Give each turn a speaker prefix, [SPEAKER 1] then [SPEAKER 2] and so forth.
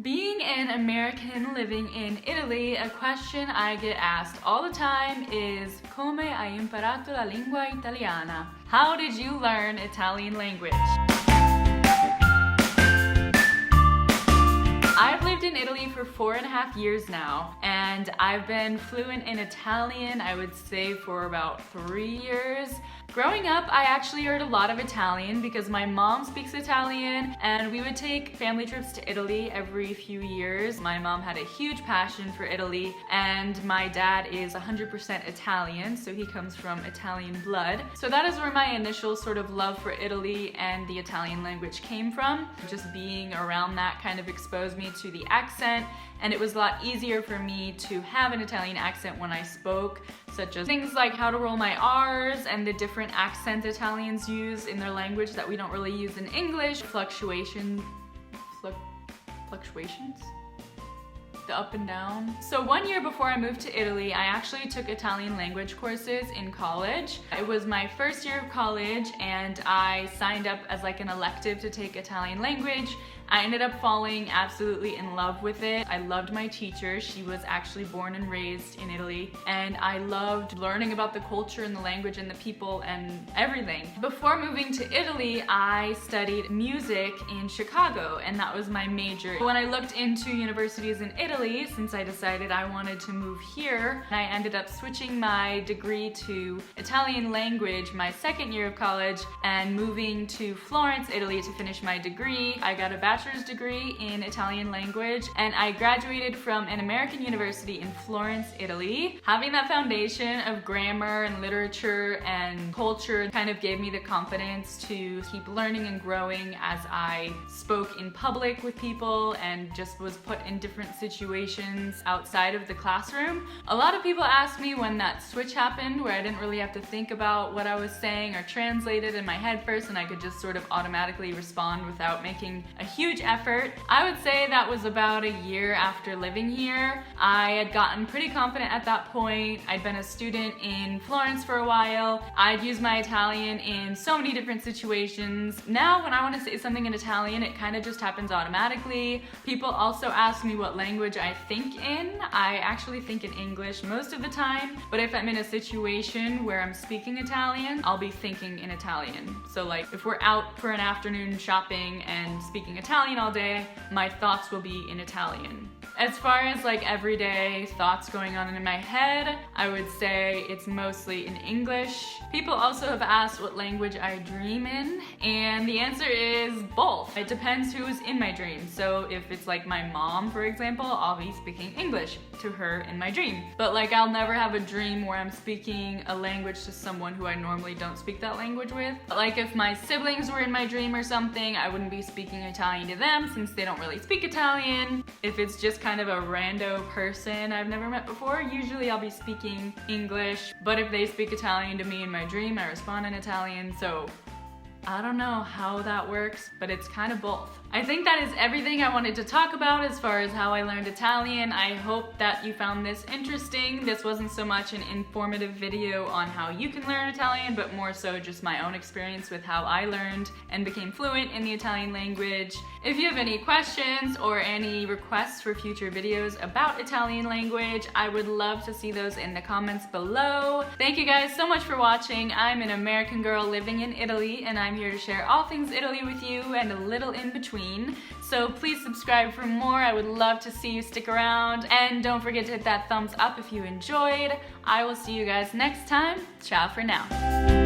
[SPEAKER 1] Being an American living in Italy, a question I get asked all the time is Come hai imparato la lingua italiana? How did you learn Italian language? I've lived in Italy for 4.5 years now, and I've been fluent in Italian, I would say, for about 3 years. Growing up, I actually heard a lot of Italian because my mom speaks Italian, and we would take family trips to Italy every few years. My mom had a huge passion for Italy, and my dad is 100% Italian, so he comes from Italian blood. So that is where my initial sort of love for Italy and the Italian language came from. Just being around that kind of exposed me to the accent, and it was a lot easier for me to have an Italian accent when I spoke, such as things like how to roll my R's and the different accent Italians use in their language that we don't really use in English. Fluctuations? The up and down. So 1 year before I moved to Italy, I actually took Italian language courses in college. It was my first year of college, and I signed up as like an elective to take Italian language. I ended up falling absolutely in love with it. I loved my teacher. She was actually born and raised in Italy, and I loved learning about the culture and the language and the people and everything. Before moving to Italy, I studied music in Chicago, and that was my major. When I looked into universities in Italy, since I decided I wanted to move here, I ended up switching my degree to Italian language my second year of college and moving to Florence, Italy to finish my degree. I got a bachelor's degree in Italian language, and I graduated from an American university in Florence, Italy. Having that foundation of grammar and literature and culture kind of gave me the confidence to keep learning and growing as I spoke in public with people and just was put in different situations outside of the classroom. A lot of people ask me when that switch happened, where I didn't really have to think about what I was saying or translate it in my head first, and I could just sort of automatically respond without making a huge effort. I would say that was about a year after living here. I had gotten pretty confident at that point. I'd been a student in Florence for a while. I'd used my Italian in so many different situations. Now when I want to say something in Italian, it kind of just happens automatically. People also ask me what language I think in. I actually think in English most of the time, but if I'm in a situation where I'm speaking Italian, I'll be thinking in Italian. So like if we're out for an afternoon shopping and speaking Italian all day, my thoughts will be in Italian. As far as like everyday thoughts going on in my head, I would say it's mostly in English. People also have asked what language I dream in, and the answer is both. It depends who's in my dream. So if it's like my mom, for example, I'll be speaking English to her in my dream. But like I'll never have a dream where I'm speaking a language to someone who I normally don't speak that language with. Like if my siblings were in my dream or something, I wouldn't be speaking Italian to them since they don't really speak Italian. If it's just kind of a rando person I've never met before, usually I'll be speaking English. But if they speak Italian to me in my dream, I respond in Italian. So I don't know how that works, but it's kind of both. I think that is everything I wanted to talk about as far as how I learned Italian. I hope that you found this interesting. This wasn't so much an informative video on how you can learn Italian, but more so just my own experience with how I learned and became fluent in the Italian language. If you have any questions or any requests for future videos about Italian language, I would love to see those in the comments below. Thank you guys so much for watching. I'm an American girl living in Italy, and I'm here to share all things Italy with you and a little in between. So please subscribe for more. I would love to see you stick around, and don't forget to hit that thumbs up if you enjoyed. I will see you guys next time. Ciao for now.